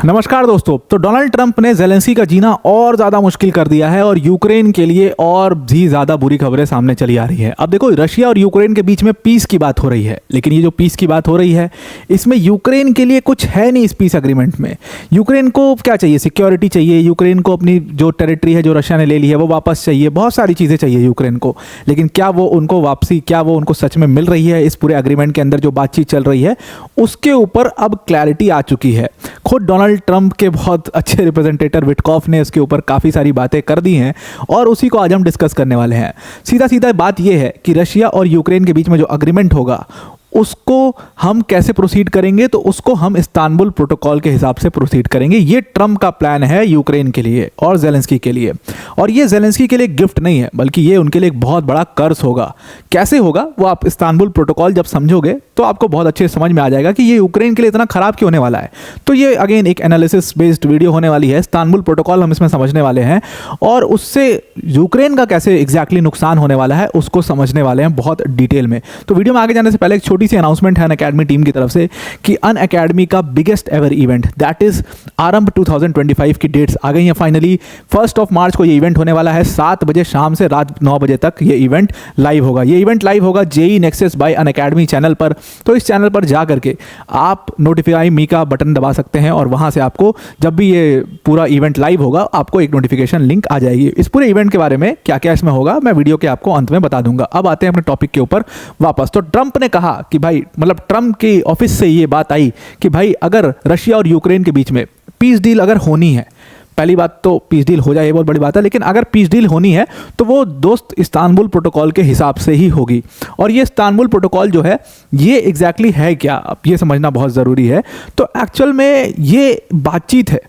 नमस्कार दोस्तों। तो डोनाल्ड ट्रंप ने ज़ेलेंस्की का जीना और ज़्यादा मुश्किल कर दिया है और यूक्रेन के लिए और भी ज़्यादा बुरी खबरें सामने चली आ रही है। अब देखो, रशिया और यूक्रेन के बीच में पीस की बात हो रही है, लेकिन ये जो पीस की बात हो रही है इसमें यूक्रेन के लिए कुछ है नहीं। इस पीस एग्रीमेंट में यूक्रेन को क्या चाहिए? सिक्योरिटी चाहिए। यूक्रेन को अपनी जो टेरिटरी है जो रशिया ने ले ली है वो वापस चाहिए। बहुत सारी चीज़ें चाहिए यूक्रेन को, लेकिन क्या वो उनको वापसी, क्या वो उनको सच में मिल रही है? इस पूरे एग्रीमेंट के अंदर जो बातचीत चल रही है उसके ऊपर अब क्लैरिटी आ चुकी है। खुद डोनाल्ड ट्रंप के बहुत अच्छे रिप्रेजेंटेटर विटकॉफ ने इसके ऊपर काफ़ी सारी बातें कर दी हैं और उसी को आज हम डिस्कस करने वाले हैं। सीधा सीधा बात यह है कि रशिया और यूक्रेन के बीच में जो अग्रीमेंट होगा उसको हम कैसे प्रोसीड करेंगे, तो उसको हम इस्तांबुल प्रोटोकॉल के हिसाब से प्रोसीड करेंगे। ये ट्रंप का प्लान है यूक्रेन के लिए और ज़ेलेंस्की के लिए। और ये ज़ेलेंस्की के लिए गिफ्ट नहीं है, बल्कि ये उनके लिए एक बहुत बड़ा कर्ज होगा। कैसे होगा वो आप इस्तांबुल प्रोटोकॉल जब समझोगे तो आपको बहुत अच्छे समझ में आ जाएगा कि ये यूक्रेन के लिए इतना खराब क्यों होने वाला है। तो ये अगेन एक एनालिसिस बेस्ड वीडियो होने वाली है। इस्तांबुल प्रोटोकॉल हम इसमें समझने वाले हैं और उससे यूक्रेन का कैसे एग्जैक्टली नुकसान होने वाला है उसको समझने वाले हैं बहुत डिटेल में। तो वीडियो में आगे जाने से पहले एक छोटी सी अनाउंसमेंट है अनअकैडमी टीम की तरफ से कि अनअकैडमी का biggest ever event that is आरंभ 2025 की डेट्स आ गई हैं फाइनली। 1 मार्च को ये इवेंट होने वाला है। 7 बजे शाम से रात 9 बजे तक ये इवेंट लाइव होगा। ये इवेंट लाइव होगा JEE nexus by Unacademy channel पर। तो इस चैनल पर जा करके आप नोटिफाई मी का बटन दबा सकते हैं और वहां से आपको जब भी ये पूरा इवेंट लाइव होगा आपको एक नोटिफिकेशन लिंक आ जाएगी। इस पूरे इवेंट के बारे में क्या क्या इसमें होगा मैं वीडियो के आपको अंत में बता दूंगा। अब आते हैं अपने टॉपिक के ऊपर वापस। तो ट्रंप ने कहा कि भाई, मतलब ट्रंप की ऑफिस से ये बात आई कि भाई अगर रशिया और यूक्रेन के बीच में पीस डील अगर होनी है, पहली बात तो पीस डील हो जाए ये बहुत बड़ी बात है, लेकिन अगर पीस डील होनी है तो वो दोस्त इस्तांबुल प्रोटोकॉल के हिसाब से ही होगी। और ये इस्तांबुल प्रोटोकॉल जो है ये एग्जैक्टली है क्या, अब ये समझना बहुत ज़रूरी है। तो एक्चुअल में ये बातचीत है।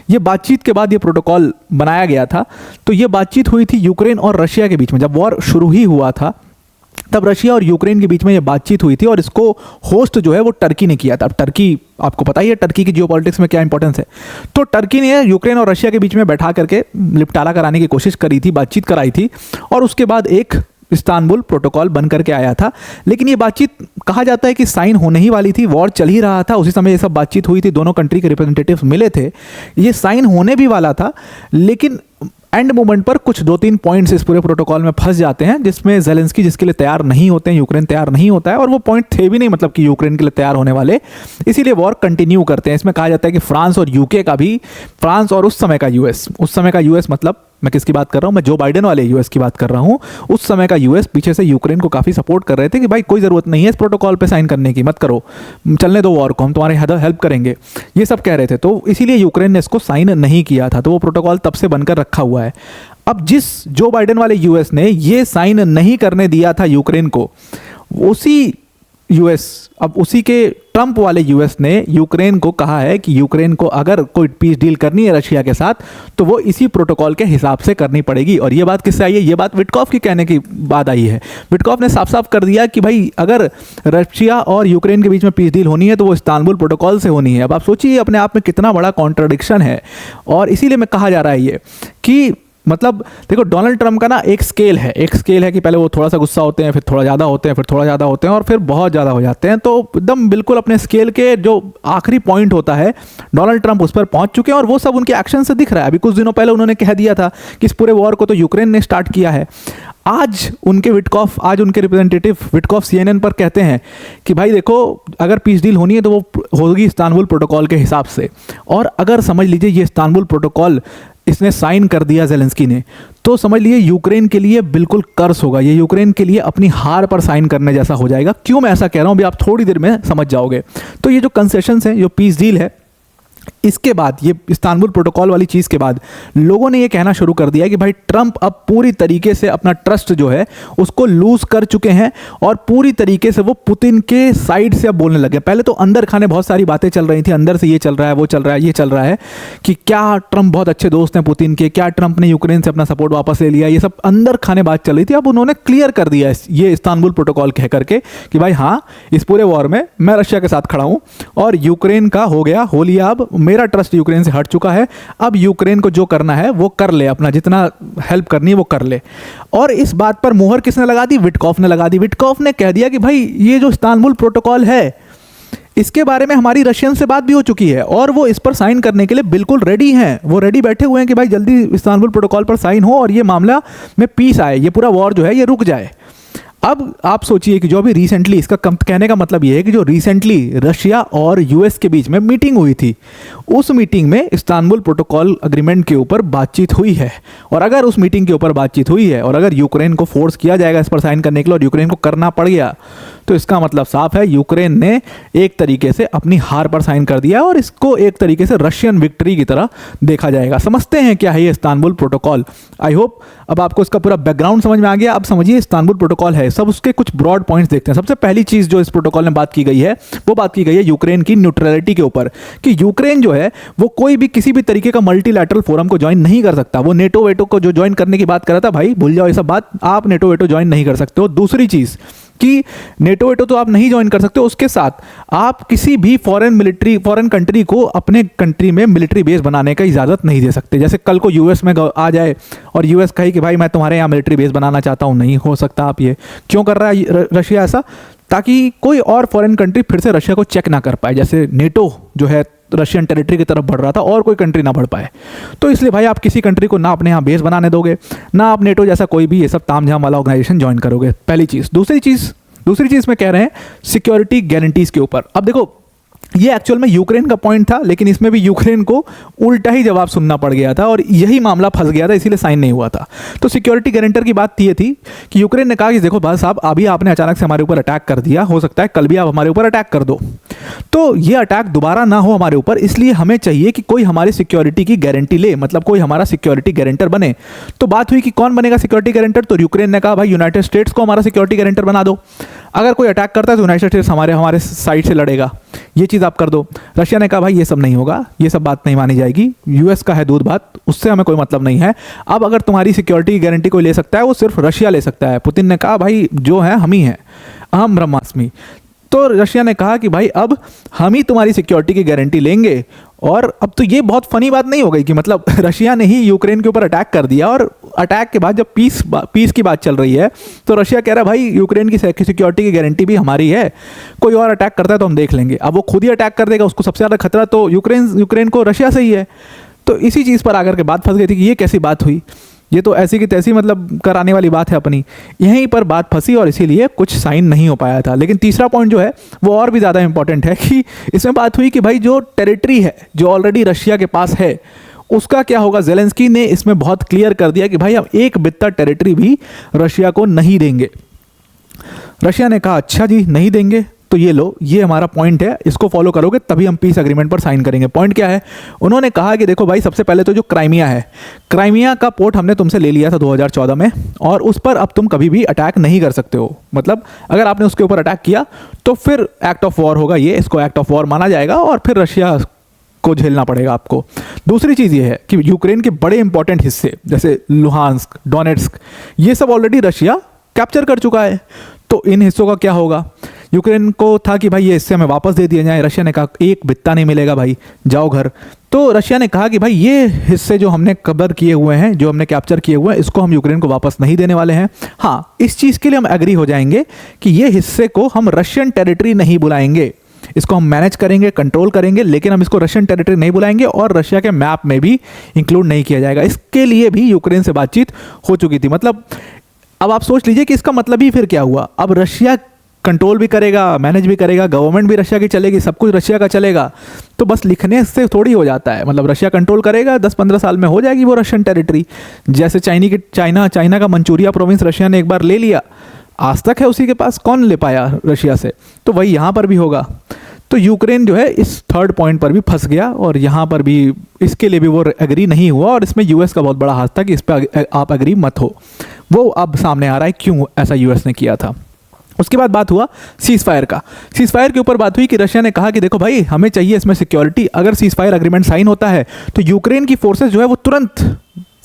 ये बातचीत के बाद ये प्रोटोकॉल बनाया गया था। तो ये बातचीत हुई थी यूक्रेन और रशिया के बीच में। जब वॉर शुरू ही हुआ था तब रशिया और यूक्रेन के बीच में ये बातचीत हुई थी और इसको होस्ट जो है वो टर्की ने किया था। अब टर्की, आपको पता ही है टर्की की जियोपॉलिटिक्स में क्या इंपॉर्टेंस है। तो टर्की ने यूक्रेन और रशिया के बीच में बैठा करके निपटारा कराने की कोशिश करी थी, बातचीत कराई थी और उसके बाद एक इस्तांबुल प्रोटोकॉल बन करके आया था। लेकिन ये बातचीत कहा जाता है कि साइन होने ही वाली थी, वॉर चल ही रहा था उसी समय ये सब बातचीत हुई थी, दोनों कंट्री के रिप्रेजेंटेटिव्स मिले थे, ये साइन होने भी वाला था। लेकिन एंड मोमेंट पर कुछ 2-3 पॉइंट्स इस पूरे प्रोटोकॉल में फंस जाते हैं जिसमें ज़ेलेंस्की जिसके लिए तैयार नहीं होते हैं, यूक्रेन तैयार नहीं होता है और वो पॉइंट थे भी नहीं, मतलब कि यूक्रेन के लिए तैयार होने वाले, इसीलिए वॉर कंटिन्यू करते हैं। इसमें कहा जाता है कि फ्रांस और यूके का भी, फ्रांस और उस समय का यूएस, मतलब मैं किसकी बात कर रहा हूँ, मैं जो बाइडेन वाले यूएस की बात कर रहा हूँ। उस समय का यूएस पीछे से यूक्रेन को काफ़ी सपोर्ट कर रहे थे कि भाई कोई ज़रूरत नहीं है इस प्रोटोकॉल पे साइन करने की, मत करो, चलने दो वॉर को, हम तुम्हारे हेल्प करेंगे, ये सब कह रहे थे। तो इसीलिए यूक्रेन ने इसको साइन नहीं किया था। तो वो प्रोटोकॉल तब से बनकर रखा हुआ है। अब जिस जो बाइडेन वाले यूएस ने ये साइन नहीं करने दिया था यूक्रेन को, उसी के ट्रंप वाले यूएस ने यूक्रेन को कहा है कि यूक्रेन को अगर कोई पीस डील करनी है रशिया के साथ तो वो इसी प्रोटोकॉल के हिसाब से करनी पड़ेगी। और ये बात किससे आई है? ये बात विटकॉफ के कहने की बात आई है। विटकॉफ ने साफ साफ कर दिया कि भाई अगर रशिया और यूक्रेन के बीच में पीस डील होनी है तो वो इस्तांबुल प्रोटोकॉल से होनी है। अब आप सोचिए अपने आप में कितना बड़ा कॉन्ट्रडिक्शन है। और इसीलिए मैं कहा जा रहा है ये कि मतलब देखो, डोनाल्ड ट्रंप का ना एक स्केल है कि पहले वो थोड़ा सा गुस्सा होते हैं, फिर थोड़ा ज़्यादा होते हैं, फिर थोड़ा ज़्यादा होते हैं और फिर बहुत ज़्यादा हो जाते हैं। तो एकदम बिल्कुल अपने स्केल के जो आखिरी पॉइंट होता है डोनाल्ड ट्रंप उस पर पहुंच चुके हैं और वो सब उनके एक्शन से दिख रहा है। अभी कुछ दिनों पहले उन्होंने कह दिया था कि इस पूरे वॉर को तो यूक्रेन ने स्टार्ट किया है। आज उनके रिप्रेजेंटेटिव विटकॉफ CNN पर कहते हैं कि भाई देखो, अगर पीस डील होनी है तो वो होगी इस्तांबुल प्रोटोकॉल के हिसाब से। और अगर समझ लीजिए ये इस्तांबुल प्रोटोकॉल इसने साइन कर दिया ज़ेलेंस्की ने, तो समझ लीजिए यूक्रेन के लिए बिल्कुल कर्स होगा। ये यूक्रेन के लिए अपनी हार पर साइन करने जैसा हो जाएगा। क्यों मैं ऐसा कह रहा हूँ अभी आप थोड़ी देर में समझ जाओगे। तो ये जो कंसेशंस हैं, जो पीस डील है, इसके बाद ये इस्तांबुल प्रोटोकॉल वाली चीज़ के बाद लोगों ने ये कहना शुरू कर दिया कि भाई ट्रंप अब पूरी तरीके से अपना ट्रस्ट जो है उसको लूज कर चुके हैं और पूरी तरीके से वो पुतिन के साइड से अब बोलने लगे। पहले तो अंदर खाने बहुत सारी बातें चल रही थी, अंदर से ये चल रहा है, वो चल रहा है, ये चल रहा है कि क्या ट्रंप बहुत अच्छे दोस्त हैं पुतिन के, क्या ट्रंप ने यूक्रेन से अपना सपोर्ट वापस ले लिया, ये सब अंदर खाने बात चल रही थी। अब उन्होंने क्लियर कर दिया ये इस्तांबुल प्रोटोकॉल कह करके कि भाई हाँ, इस पूरे वॉर में मैं रशिया के साथ खड़ा हूँ और यूक्रेन का हो गया हो लिया, अब मेरा ट्रस्ट यूक्रेन से हट चुका है। अब यूक्रेन को जो करना है वो कर ले, अपना जितना हेल्प करनी है वो कर ले। और इस बात पर मुहर किसने लगा दी? विटकॉफ ने लगा दी। विटकॉफ ने कह दिया कि भाई ये जो इस्तांबुल प्रोटोकॉल है इसके बारे में हमारी रशियन से बात भी हो चुकी है और वो इस पर साइन करने के लिए बिल्कुल रेडी हैं। वो रेडी बैठे हुए हैं कि भाई जल्दी इस्तांबुल प्रोटोकॉल पर साइन हो और ये मामला में पीस आए, ये पूरा वॉर जो है ये रुक जाए। अब आप सोचिए कि जो अभी रिसेंटली, इसका कहने का मतलब ये है कि जो रिसेंटली रशिया और यूएस के बीच में मीटिंग हुई थी, उस मीटिंग में इस्तांबुल प्रोटोकॉल अग्रीमेंट के ऊपर बातचीत हुई है। और अगर उस मीटिंग के ऊपर बातचीत हुई है और अगर यूक्रेन को फोर्स किया जाएगा इस पर साइन करने के लिए और यूक्रेन को करना पड़ गया, तो इसका मतलब साफ है यूक्रेन ने एक तरीके से अपनी हार पर साइन कर दिया और इसको एक तरीके से रशियन विक्ट्री की तरह देखा जाएगा। समझते हैं क्या है ये इस्तांबुल प्रोटोकॉल। आई होप अब आपको इसका पूरा बैकग्राउंड समझ में आ गया। अब समझिए इस्तांबुल प्रोटोकॉल है, सब उसके कुछ ब्रॉड पॉइंट्स देखते हैं। सबसे पहली चीज जो इस प्रोटोकॉल में बात की गई है वो बात की गई है यूक्रेन की न्यूट्रलिटी के ऊपर, कि यूक्रेन जो है वो कोई भी किसी भी तरीके का मल्टीलैटरल फोरम को ज्वाइन नहीं कर सकता। वो नेटो वेटो को जो ज्वाइन करने की बात कर रहा था, भाई भूल जाओ ये सब बात, आप नेटो वेटो ज्वाइन नहीं कर सकते हो। दूसरी चीज कि नेटो वेटो तो आप नहीं ज्वाइन कर सकते हो, उसके साथ आप किसी भी फॉरेन कंट्री को अपने कंट्री में मिलिट्री बेस बनाने का इजाज़त नहीं दे सकते। जैसे कल को यूएस में आ जाए और यूएस कहे कि भाई मैं तुम्हारे यहाँ मिलिट्री बेस बनाना चाहता हूँ, नहीं हो सकता। आप ये क्यों कर रहा है रशिया ऐसा? ताकि कोई और फॉरेन कंट्री फिर से रशिया को चेक ना कर पाए। जैसे नेटो जो है रशियन टेरिटरी की तरफ बढ़ रहा था और कोई कंट्री ना बढ़ पाए, तो इसलिए भाई आप किसी कंट्री को ना अपने यहाँ बेस बनाने दोगे, ना आप नेटो जैसा कोई भी ये सब तामझाम वाला ऑर्गेनाइजेशन ज्वाइन करोगे। पहली चीज़। दूसरी चीज़ में कह रहे हैं सिक्योरिटी गारंटीज के ऊपर। अब देखो ये एक्चुअल में यूक्रेन का पॉइंट था, लेकिन इसमें भी यूक्रेन को उल्टा ही जवाब सुनना पड़ गया था और यही मामला फंस गया था, इसीलिए साइन नहीं हुआ था। तो सिक्योरिटी गारंटर की बात ये थी कि यूक्रेन ने कहा कि देखो भाई साहब, अभी आपने अचानक से हमारे ऊपर अटैक कर दिया, हो सकता है कल भी आप हमारे ऊपर अटैक कर दो, तो ये अटैक दोबारा ना हो हमारे ऊपर, इसलिए हमें चाहिए कि कोई हमारी सिक्योरिटी की गारंटी ले, मतलब कोई हमारा सिक्योरिटी गारंटर बने। तो बात हुई कि कौन बनेगा सिक्योरिटी गारंटर, तो यूक्रेन ने कहा भाई यूनाइटेड स्टेट्स को हमारा सिक्योरिटी गारंटर बना दो। अगर कोई अटैक करता है तो यूनाइटेड स्टेट्स हमारे साइड से लड़ेगा, ये चीज़ आप कर दो। रशिया ने कहा भाई ये सब नहीं होगा, ये सब बात नहीं मानी जाएगी, यूएस का है दूध भात, उससे हमें कोई मतलब नहीं है। अब अगर तुम्हारी सिक्योरिटी की गारंटी कोई ले सकता है वो सिर्फ रशिया ले सकता है। पुतिन ने कहा भाई जो है हम ही हैं, अहम ब्रह्मास्मि। तो रशिया ने कहा कि भाई अब हम ही तुम्हारी सिक्योरिटी की गारंटी लेंगे। और अब तो ये बहुत फनी बात नहीं हो गई कि मतलब रशिया ने ही यूक्रेन के ऊपर अटैक कर दिया और अटैक के बाद जब पीस की बात चल रही है तो रशिया कह रहा है भाई यूक्रेन की सिक्योरिटी की गारंटी भी हमारी है, कोई और अटैक करता है तो हम देख लेंगे। अब वो खुद ही अटैक कर देगा, उसको सबसे ज़्यादा खतरा तो यूक्रेन को रशिया से ही है। तो इसी चीज़ पर आकर के बात फंस गई थी कि ये कैसी बात हुई, ये तो ऐसी की तैसी मतलब कराने वाली बात है अपनी। यहीं पर बात फंसी और इसीलिए कुछ साइन नहीं हो पाया था। लेकिन तीसरा पॉइंट जो है वो और भी ज़्यादा इंपॉर्टेंट है कि इसमें बात हुई कि भाई जो टेरिटरी है जो ऑलरेडी रशिया के पास है उसका क्या होगा। ज़ेलेंस्की ने इसमें बहुत क्लियर कर दिया कि भाई हम एक बित्ता टेरिटरी भी रशिया को नहीं देंगे। रशिया ने कहा अच्छा जी नहीं देंगे, तो ये लो, ये हमारा पॉइंट है, इसको फॉलो करोगे तभी हम पीस एग्रीमेंट पर साइन करेंगे। पॉइंट क्या है, उन्होंने कहा कि देखो भाई सबसे पहले तो जो क्राइमिया है, क्राइमिया का पोर्ट हमने तुमसे ले लिया था 2014 में और उस पर अब तुम कभी भी अटैक नहीं कर सकते हो। मतलब अगर आपने उसके ऊपर अटैक किया तो फिर एक्ट ऑफ वॉर होगा, ये इसको एक्ट ऑफ वॉर माना जाएगा और फिर रशिया को झेलना पड़ेगा आपको। दूसरी चीज़ ये है कि यूक्रेन के बड़े इंपॉर्टेंट हिस्से जैसे लुहांस्क, डोनेट्स्क, ये सब ऑलरेडी रशिया कैप्चर कर चुका है। तो इन हिस्सों का क्या होगा। यूक्रेन को था कि भाई ये हिस्से हमें वापस दे दिए जाए, रशिया ने कहा एक बित्ता नहीं मिलेगा भाई, जाओ घर। तो रशिया ने कहा कि भाई ये हिस्से जो हमने कवर किए हुए हैं, जो हमने कैप्चर किए हुए हैं, इसको हम यूक्रेन को वापस नहीं देने वाले हैं। हाँ, इस चीज़ के लिए हम एग्री हो जाएंगे कि ये हिस्से को हम रशियन टेरिटरी नहीं बुलाएंगे, इसको हम मैनेज करेंगे, कंट्रोल करेंगे, लेकिन हम इसको रशियन टेरिटरी नहीं बुलाएंगे और रशिया के मैप में भी इंक्लूड नहीं किया जाएगा। इसके लिए भी यूक्रेन से बातचीत हो चुकी थी। मतलब अब आप सोच लीजिए कि इसका मतलब ही फिर क्या हुआ। अब रशिया कंट्रोल भी करेगा, मैनेज भी करेगा, गवर्नमेंट भी रशिया की चलेगी, सब कुछ रशिया का चलेगा। तो बस लिखने से थोड़ी हो जाता है। मतलब रशिया कंट्रोल करेगा, 10-15 साल में हो जाएगी वो रशियन टेरिटरी। जैसे चाइना का मंचूरिया प्रोविंस रशिया ने एक बार ले लिया, आज तक है उसी के पास, कौन ले पाया रशिया से। तो वही यहाँ पर भी होगा। तो यूक्रेन जो है इस थर्ड पॉइंट पर भी फंस गया और यहाँ पर भी इसके लिए भी वो एग्री नहीं हुआ और इसमें यूएस का बहुत बड़ा हाथ था कि इस पर आप एग्री मत हो। वो अब सामने आ रहा है क्यों ऐसा यूएस ने किया था। उसके बाद बात हुआ सीज फायर का। सीज फायर के ऊपर बात हुई कि रशिया ने कहा कि देखो भाई हमें चाहिए इसमें सिक्योरिटी, अगर सीज फायर एग्रीमेंट साइन होता है तो यूक्रेन की फोर्सेस जो है वो तुरंत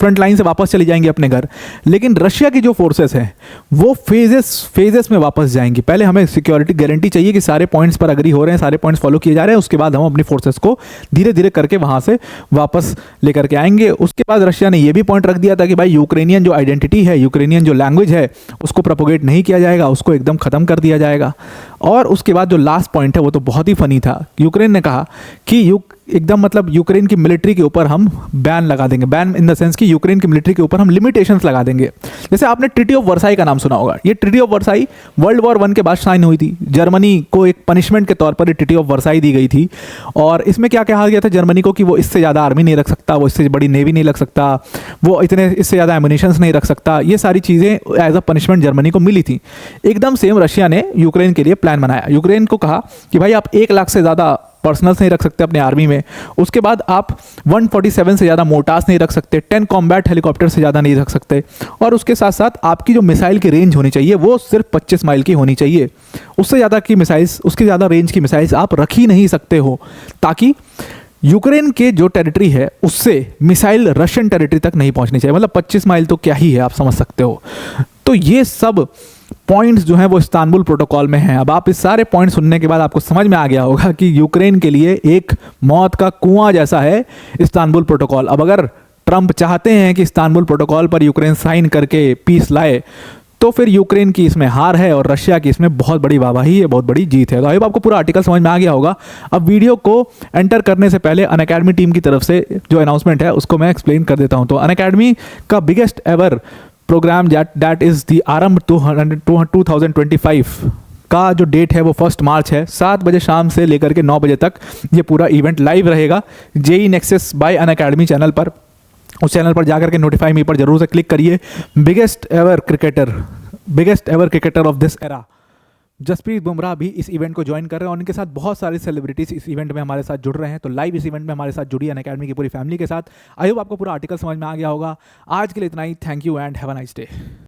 फ्रंट लाइन से वापस चली जाएंगी अपने घर। लेकिन रशिया की जो फोर्सेस हैं वो फेजेस में वापस जाएंगी। पहले हमें सिक्योरिटी गारंटी चाहिए कि सारे पॉइंट्स पर अग्री हो रहे हैं, सारे पॉइंट्स फॉलो किए जा रहे हैं, उसके बाद हम अपनी फोर्सेस को धीरे धीरे करके वहां से वापस लेकर के आएंगे। उसके बाद रशिया ने यह भी पॉइंट रख दिया था कि भाई यूक्रेनियन जो आइडेंटिटी है, यूक्रेनियन जो लैंग्वेज है, उसको प्रोपोगेट नहीं किया जाएगा, उसको एकदम खत्म कर दिया जाएगा। और उसके बाद जो लास्ट पॉइंट है वो तो बहुत ही फनी था। यूक्रेन ने कहा कि एकदम मतलब यूक्रेन की मिलिट्री के ऊपर हम बैन लगा देंगे, बैन इन द सेंस कि यूक्रेन की मिलिट्री के ऊपर हम लिमिटेशंस लगा देंगे। जैसे आपने ट्रीटी ऑफ वर्साई का नाम सुना होगा। ये treaty of Versailles world war 1 के बाद साइन हुई थी। जर्मनी को एक पनिशमेंट के तौर पर ये ट्रीटी ऑफ वर्साई दी गई थी। और इसमें क्या कहा गया था जर्मनी को कि वो इससे ज़्यादा आर्मी नहीं रख सकता, वो इससे बड़ी नेवी नहीं रख सकता, वो इससे ज़्यादा एमुनिशंस नहीं रख सकता। ये सारी चीज़ें एज अ पनिशमेंट जर्मनी को मिली थी। एकदम सेम रशिया ने यूक्रेन के लिए प्लान बनाया। यूक्रेन को कहा कि भाई आप 1 लाख से ज़्यादा पर्सनल्स नहीं रख सकते अपने आर्मी में। उसके बाद आप 147 से ज़्यादा मोर्टार्स नहीं रख सकते, 10 कॉम्बैट हेलीकॉप्टर से ज़्यादा नहीं रख सकते। और उसके साथ साथ आपकी जो मिसाइल की रेंज होनी चाहिए वो सिर्फ 25 माइल की होनी चाहिए। उससे ज़्यादा की मिसाइल्स, उसकी ज़्यादा रेंज की मिसाइल्स आप रख ही नहीं सकते हो, ताकि यूक्रेन के जो टेरिटरी है उससे मिसाइल रशियन टेरिटरी तक नहीं पहुंचनी चाहिए। मतलब 25 माइल तो क्या ही है, आप समझ सकते हो। तो ये सब पॉइंट्स जो हैं वो इस्तांबुल प्रोटोकॉल में हैं। अब आप इस सारे पॉइंट सुनने के बाद आपको समझ में आ गया होगा कि यूक्रेन के लिए एक मौत का कुआं जैसा है इस्तांबुल प्रोटोकॉल। अब अगर ट्रंप चाहते हैं कि इस्तांबुल प्रोटोकॉल पर यूक्रेन साइन करके पीस लाए, तो फिर यूक्रेन की इसमें हार है और रशिया की इसमें बहुत बड़ी वाहवाही है, बहुत बड़ी जीत है। तो आई होप आपको पूरा आर्टिकल समझ में आ गया होगा। अब वीडियो को एंटर करने से पहले अनअकैडमी टीम की तरफ से जो अनाउंसमेंट है उसको मैं एक्सप्लेन कर देता हूं। तो अनअकैडमी का biggest ever programme that is the Aarambh 2025 का जो डेट है वो 1 मार्च है। 7 बजे शाम से लेकर के 9 बजे तक ये पूरा इवेंट लाइव रहेगा JEE nexus by Unacademy channel पर। उस चैनल पर जाकर के नोटिफाई मी पर जरूर से क्लिक करिए। Biggest ever cricketer of this era Jasprit Bumrah भी इस इवेंट को ज्वाइन कर रहे हैं और उनके साथ बहुत सारे सेलिब्रिटीज इस इवेंट में हमारे साथ जुड़ रहे हैं। तो लाइव इस इवेंट में हमारे साथ जुड़ी अनअकैडमी की पूरी फैमिली के साथ। आई होप आपको पूरा आर्टिकल समझ में आ गया होगा। आज के लिए इतना ही। Thank you and have a nice day.